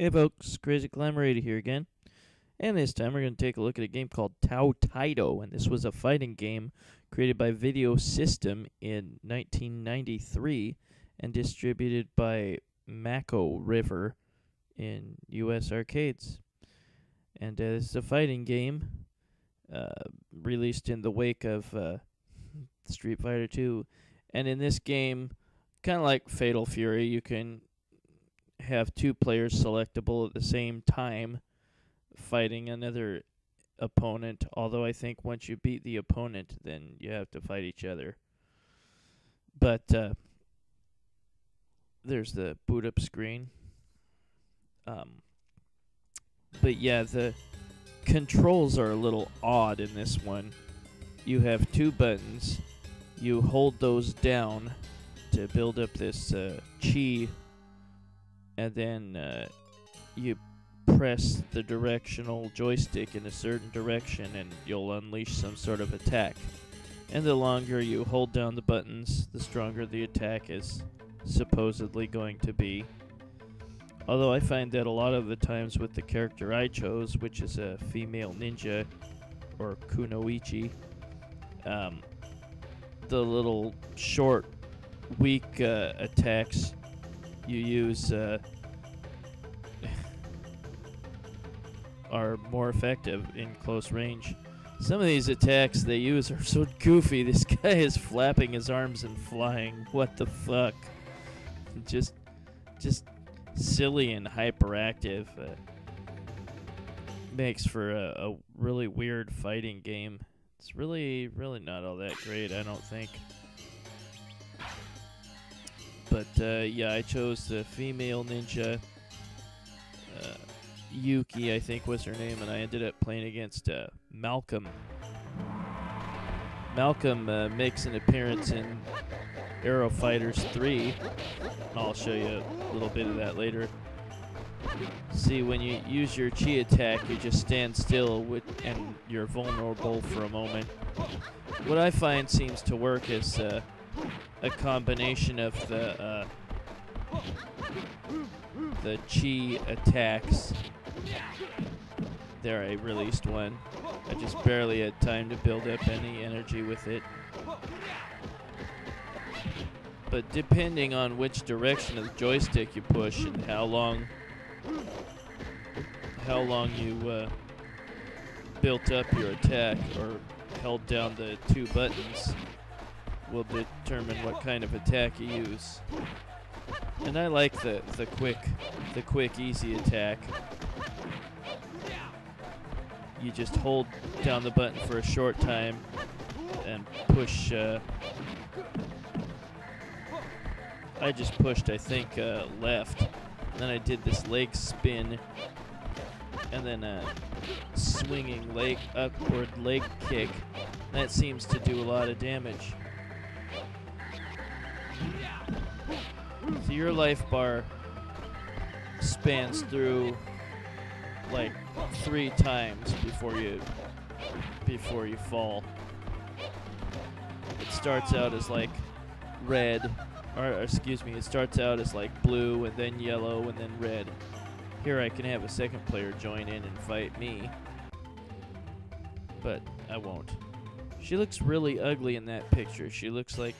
Hey folks, Crazy Climber 80 here again. And this time we're going to take a look at a game called Tao Taido. And this was a fighting game created by Video System in 1993 and distributed by Mako River in US arcades. And this is a fighting game released in the wake of Street Fighter 2. And in this game, kind of like Fatal Fury, you can have two players selectable at the same time fighting another opponent, although I think once you beat the opponent, then you have to fight each other. But there's the boot up screen. But yeah, the controls are a little odd in this one. You have two buttons. You hold those down to build up this chi, and then you press the directional joystick in a certain direction and you'll unleash some sort of attack. And the longer you hold down the buttons, the stronger the attack is supposedly going to be. Although I find that a lot of the times with the character I chose, which is a female ninja, or kunoichi, the little short, weak attacks you use are more effective in close range. Some of these attacks they use are so goofy. This guy is flapping his arms and flying. What the fuck? Just silly and hyperactive. Makes for a really weird fighting game. It's really not all that great, I don't think. But yeah, I chose the female ninja. Yuki, I think was her name, and I ended up playing against Malcolm. Malcolm makes an appearance in Aero Fighters 3. I'll show you a little bit of that later. See, when you use your chi attack, you just stand still and you're vulnerable for a moment. What I find seems to work is a combination of the chi attacks. There, I released one. I just barely had time to build up any energy with it. But depending on which direction of the joystick you push and how long you built up your attack or held down the two buttons will determine what kind of attack you use. And I like the quick, easy attack. You just hold down the button for a short time and push. I just pushed, I think, left. Then I did this leg spin, and then a swinging upward leg kick. That seems to do a lot of damage. So your life bar spans through like 3 times before you fall. It starts out as like red, or excuse me, it starts out as like blue and then yellow and then red. Here I can have a second player join in and fight me, but I won't. She looks really ugly in that picture. She looks like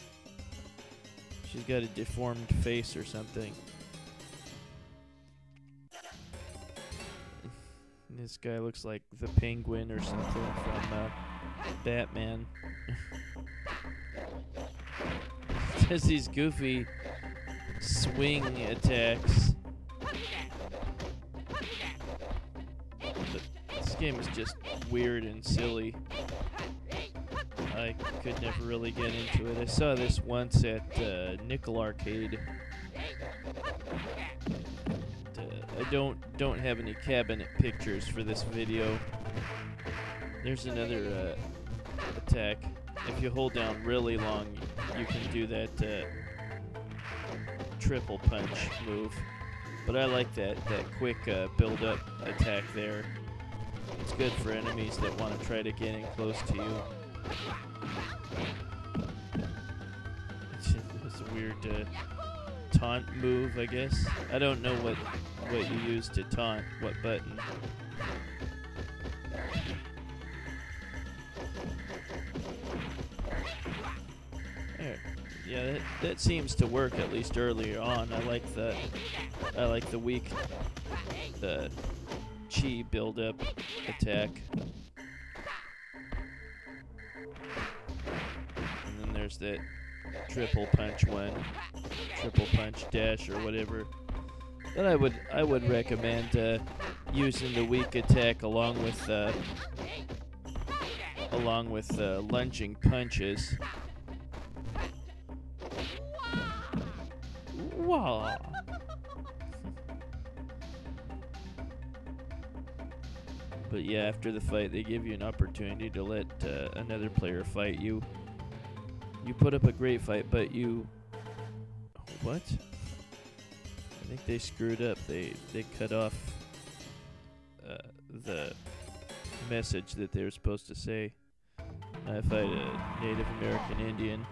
she's got a deformed face or something. This guy looks like the Penguin or something from Batman. Has these goofy swing attacks. But this game is just weird and silly. I could never really get into it. I saw this once at Nickel Arcade. I don't have any cabinet pictures for this video. There's another attack. If you hold down really long, you can do that triple punch move. But I like that quick build-up attack there. It's good for enemies that want to try to get in close to you. It's a weird taunt move, I guess. I don't know what you use to taunt, what button. There. Yeah, that seems to work at least earlier on. I like the weak chi build-up attack. And then there's that triple punch one, triple punch dash or whatever. But I would recommend using the weak attack along with lunging punches. Wow. But yeah, after the fight, they give you an opportunity to let another player fight you. You put up a great fight, but you... What? I think they screwed up. They cut off the message that they were supposed to say. I fight a Native American Indian.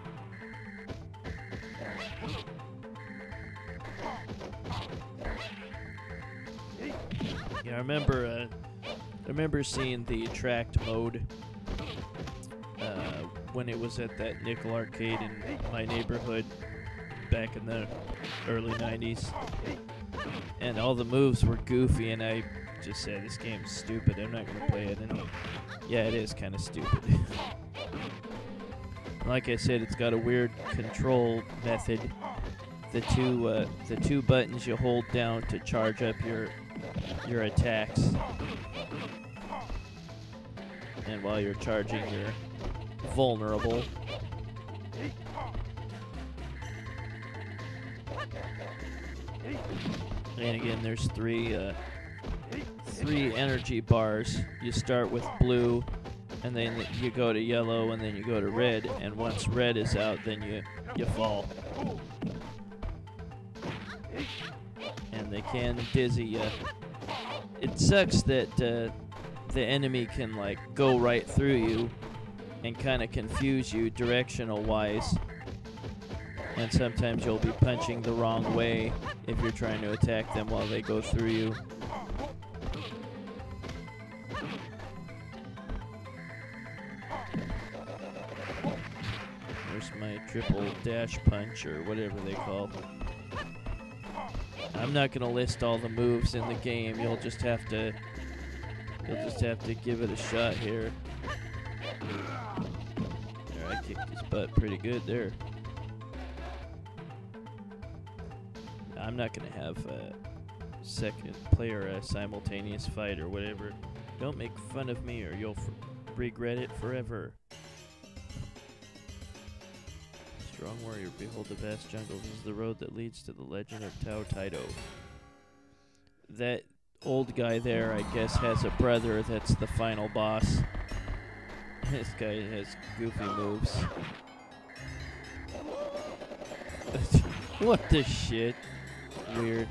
Yeah, I remember seeing the attract mode when it was at that nickel arcade in my neighborhood back in the early 90s. And all the moves were goofy, and I just said, this game's stupid, I'm not going to play it. And yeah, it is kind of stupid. Like I said, it's got a weird control method. The two buttons you hold down to charge up your attacks. And while you're charging, you're vulnerable. And again, there's three energy bars. You start with blue, and then you go to yellow, and then you go to red. And once red is out, then you fall. And they can dizzy you. It sucks that the enemy can like go right through you and kind of confuse you directional wise, and sometimes you'll be punching the wrong way if you're trying to attack them while they go through you. There's my triple dash punch or whatever they call it. I'm not gonna list all the moves in the game. You'll just have to give it a shot here. There, I kicked his butt pretty good there. I'm not gonna have a second player simultaneous fight or whatever. Don't make fun of me or you'll regret it forever. Strong warrior, behold the vast jungle. This is the road that leads to the legend of Tao Taido. That old guy there, I guess, has a brother that's the final boss. This guy has goofy moves. What the shit? Weird.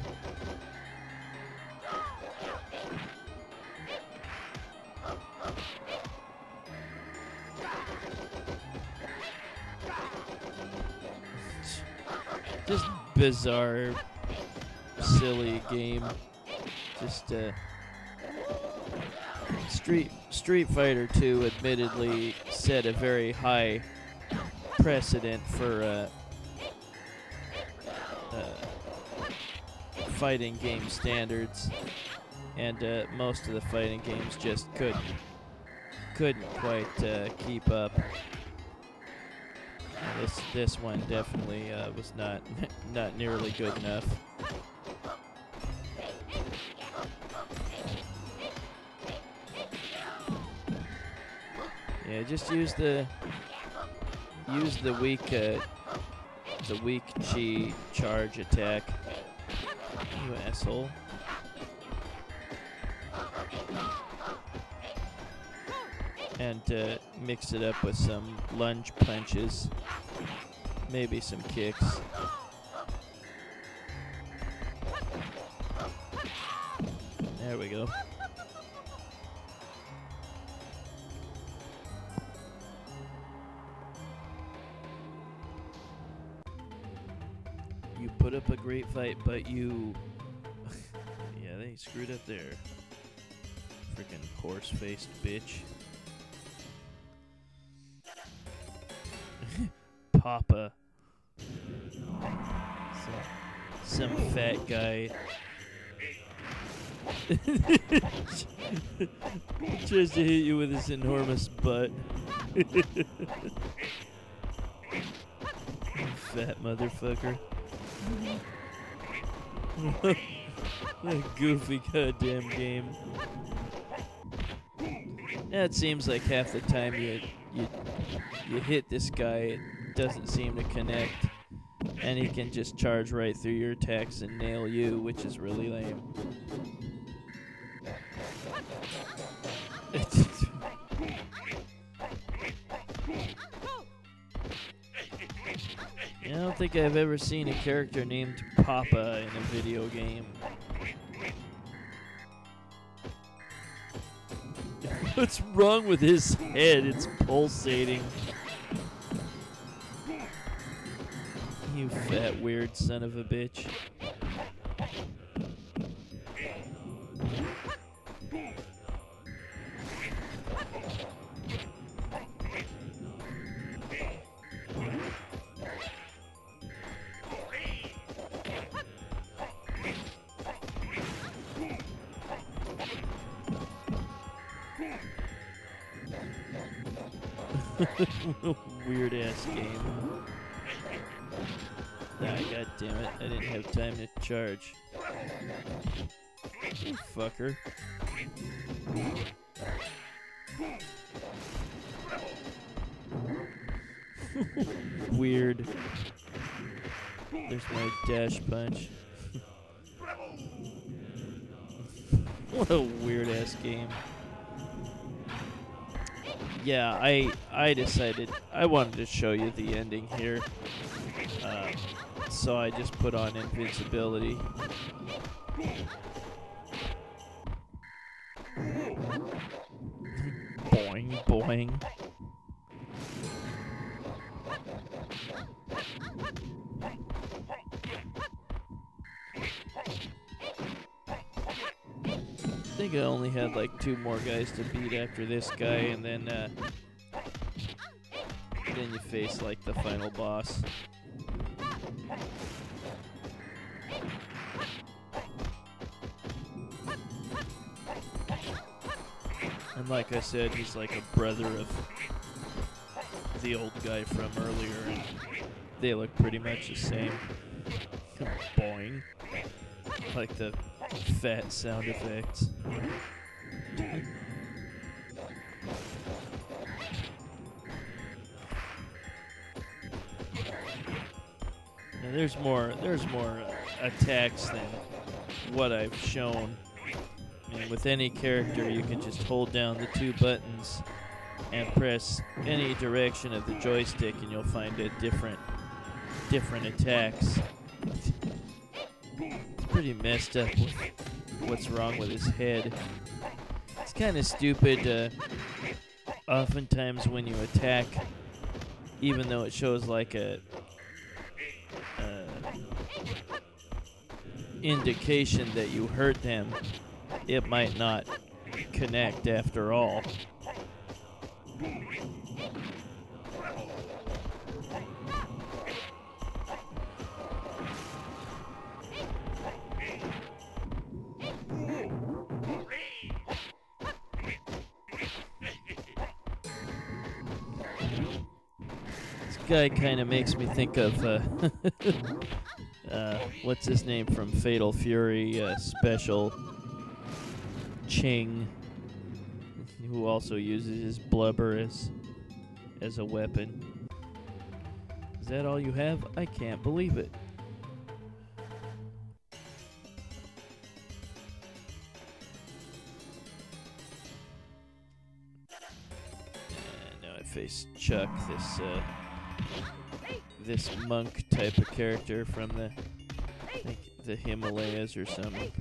Just bizarre, silly game. Just Street Fighter 2 admittedly set a very high precedent for fighting game standards, and most of the fighting games just couldn't quite keep up. This one definitely was not nearly good enough. Yeah, just use the weak chi charge attack. You asshole. And mix it up with some lunge punches. Maybe some kicks. There we go. You put up a great fight, but you... yeah, they screwed up there. Freaking horse-faced bitch. Papa. Some fat guy. Tries to hit you with his enormous butt. Fat motherfucker. That goofy goddamn game. Yeah, it seems like half the time you hit this guy, it doesn't seem to connect, and he can just charge right through your attacks and nail you, which is really lame. I don't think I've ever seen a character named Papa in a video game. What's wrong with his head? It's pulsating. You fat, weird son of a bitch. Weird ass game. Ah, god damn it, I didn't have time to charge. You fucker. Weird. There's my dash punch. What a weird ass game. Yeah, I decided I wanted to show you the ending here, so I just put on invincibility. Boing, boing. I think I only had like 2 more guys to beat after this guy, and then you face like the final boss. And like I said, he's like a brother of the old guy from earlier, and they look pretty much the same. Boing. Like the fat sound effects. Now there's more attacks than what I've shown. I mean, with any character, you can just hold down the 2 buttons and press any direction of the joystick, and you'll find a different attacks. It's pretty messed up with what's wrong with his head. It's kind of stupid. Oftentimes when you attack, even though it shows like a indication that you hurt them, it might not connect after all. This guy kind of makes me think of what's his name from Fatal Fury Special, Ching, who also uses his blubber as a weapon. Is that all you have? I can't believe it. And now I face Chuck, this monk type of character from I think the Himalayas or something.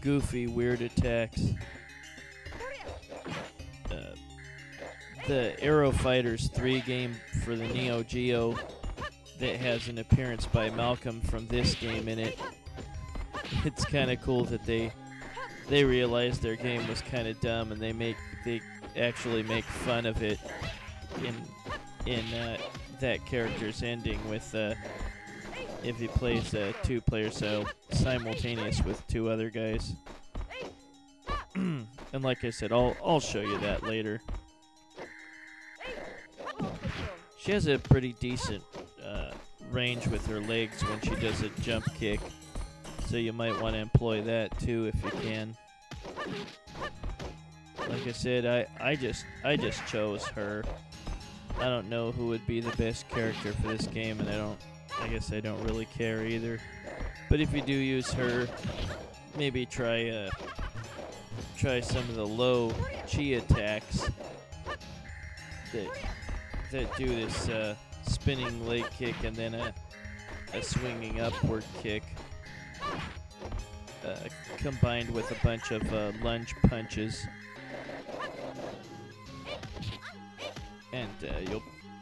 goofy, weird attacks. The Aero Fighters 3 game for the Neo Geo that has an appearance by Malcolm from this game in it. It's kind of cool that they realized their game was kind of dumb, and they actually make fun of it in that character's ending with if he plays two-player simultaneous with two other guys. And like I said, I'll show you that later. She has a pretty decent range with her legs when she does a jump kick, so you might want to employ that too if you can. Like I said, I just chose her. I don't know who would be the best character for this game, and I guess I don't really care either. But if you do use her, maybe try some of the low chi attacks that do this spinning leg kick and then a swinging upward kick, combined with a bunch of lunge punches, and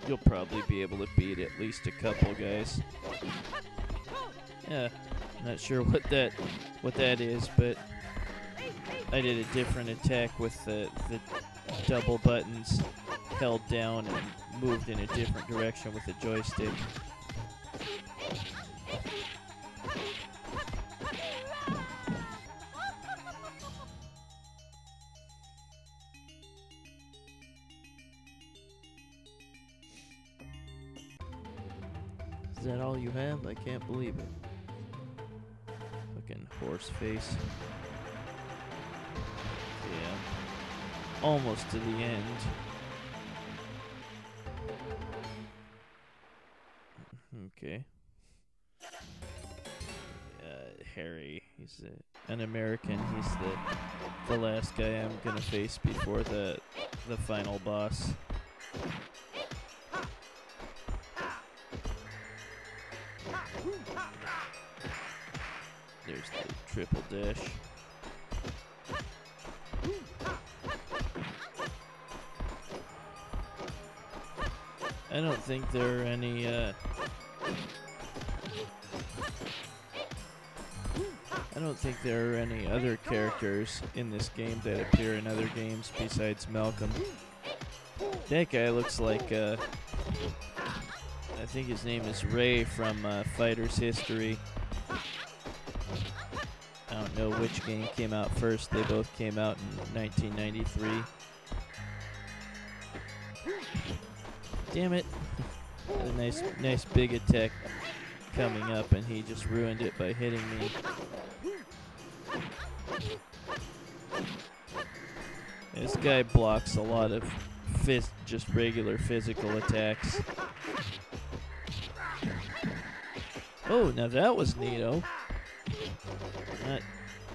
you'll probably be able to beat at least a couple guys. Yeah, not sure what that is, but I did a different attack with the double buttons held down and moved in a different direction with the joystick. Is that all you have? I can't believe it. Fucking horse face. Yeah. Almost to the end. Okay. Harry, he's an American. He's the last guy I'm gonna face before the final boss. There's the triple dash. I don't think there are any other characters in this game that appear in other games besides Malcolm. That guy looks like I think his name is Ray from Fighters History. I don't know which game came out first. They both came out in 1993. Damn it. A nice big attack coming up, and he just ruined it by hitting me. This guy blocks a lot of just regular physical attacks. Oh, now that was neato.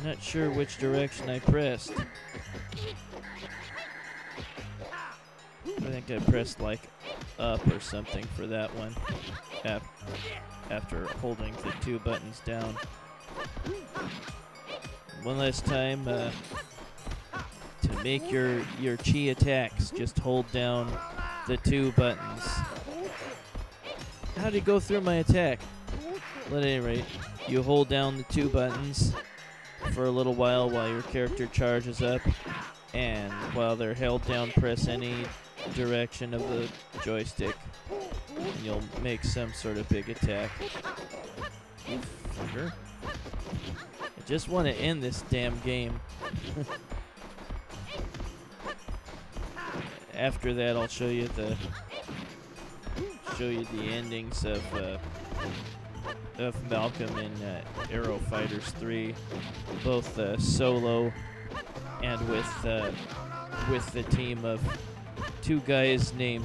Not sure which direction I pressed. I think I pressed like up or something for that one after holding the two buttons down. One last time, to make your chi attacks, just hold down the two buttons. How'd he go through my attack? Well, at any rate, you hold down the two buttons for a little while your character charges up, and while they're held down, press any direction of the joystick, and you'll make some sort of big attack. You fucker. I just want to end this damn game. After that, I'll show you the endings of Malcolm in Aero Fighters 3, both solo and with the team of two guys named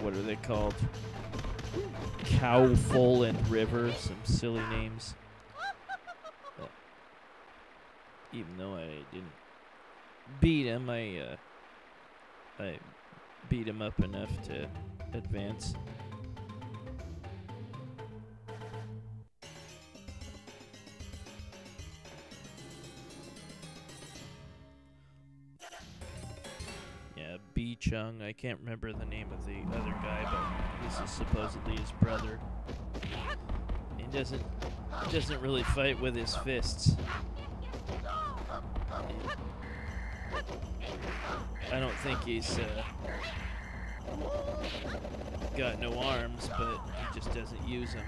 what are they called? Kowful and River, some silly names. Even though I didn't beat him, I beat him up enough to advance. Chung. I can't remember the name of the other guy, but this is supposedly his brother. He doesn't really fight with his fists. I don't think he's got no arms, but he just doesn't use them.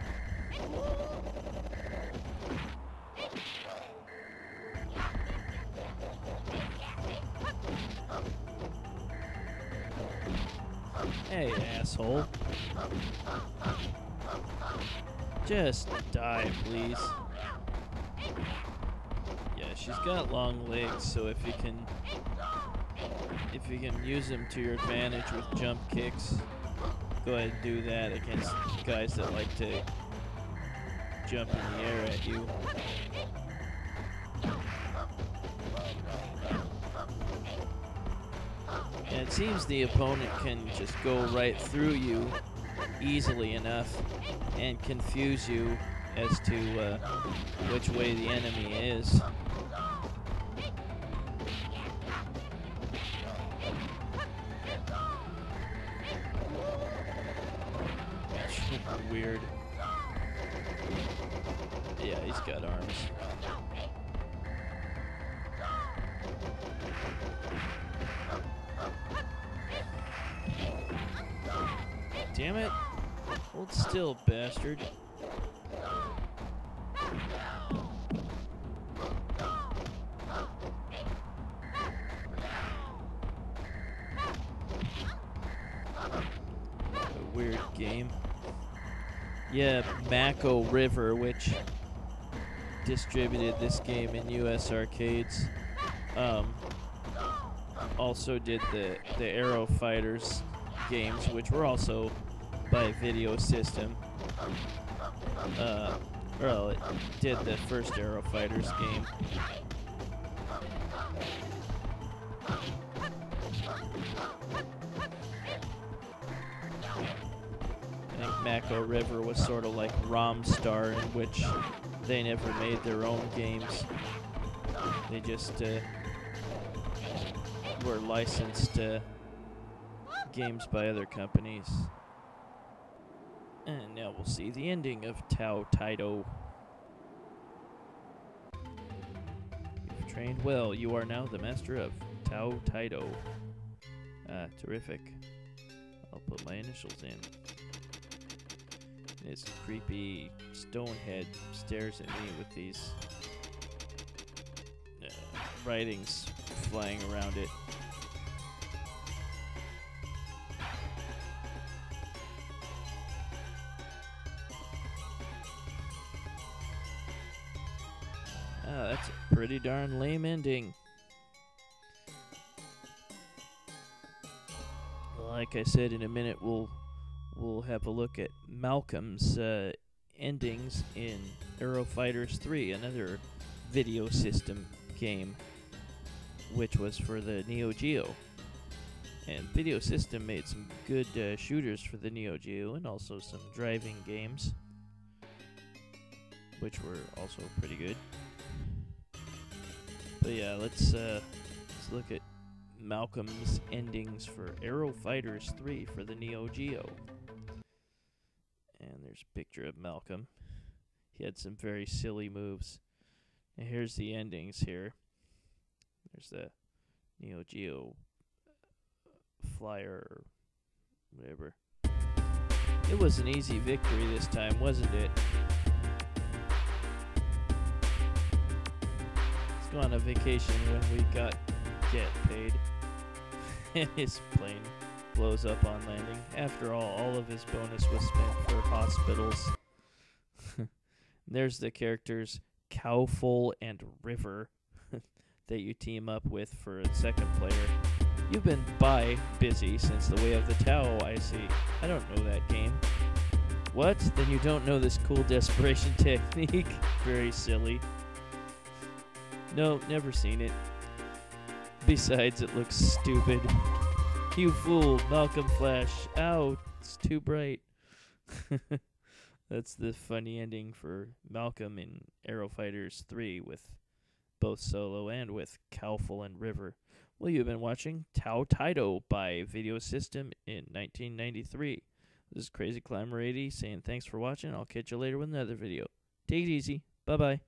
Hey, asshole. Just die, please. Yeah, she's got long legs, so if you can use them to your advantage with jump kicks, go ahead and do that against guys that like to jump in the air at you. And it seems the opponent can just go right through you easily enough and confuse you as to which way the enemy is. Weird. Yeah, he's got arms. Damn it. Hold still, bastard. A weird game. Yeah, Aero River, which distributed this game in US arcades, also did the Aero Fighters games, which were also by Video System. Well, it did the first Aero Fighters game. I think Aero River was sort of like Romstar, in which they never made their own games. They just were licensed games by other companies. And now we'll see the ending of Tao Taido. You've trained well. You are now the master of Tao Taido. Terrific. I'll put my initials in. This creepy stone head stares at me with these writings flying around it. That's a pretty darn lame ending. Like I said, in a minute we'll have a look at Malcolm's endings in Aero Fighters 3, another Video System game, which was for the Neo Geo. And Video System made some good shooters for the Neo Geo, and also some driving games, which were also pretty good. But yeah, let's look at Malcolm's endings for Aero Fighters 3 for the Neo Geo. And there's a picture of Malcolm. He had some very silly moves. And here's the endings here. There's the Neo Geo flyer or whatever. It was an easy victory this time, wasn't it? Let's go on a vacation when we get paid. And his plane blows up on landing. After all of his bonus was spent for hospitals. There's the characters Kowful and River that you team up with for a second player. You've been busy since the Way of the Tao, I see. I don't know that game. What? Then you don't know this cool desperation technique? Very silly. No, never seen it. Besides, it looks stupid. You fool, Malcolm Flash. Ow, it's too bright. That's the funny ending for Malcolm in Aero Fighters 3 with both solo and with Kowful and River. Well, you've been watching Tao Taido by Video System in 1993. This is Crazy Climber 80 saying thanks for watching. I'll catch you later with another video. Take it easy. Bye-bye.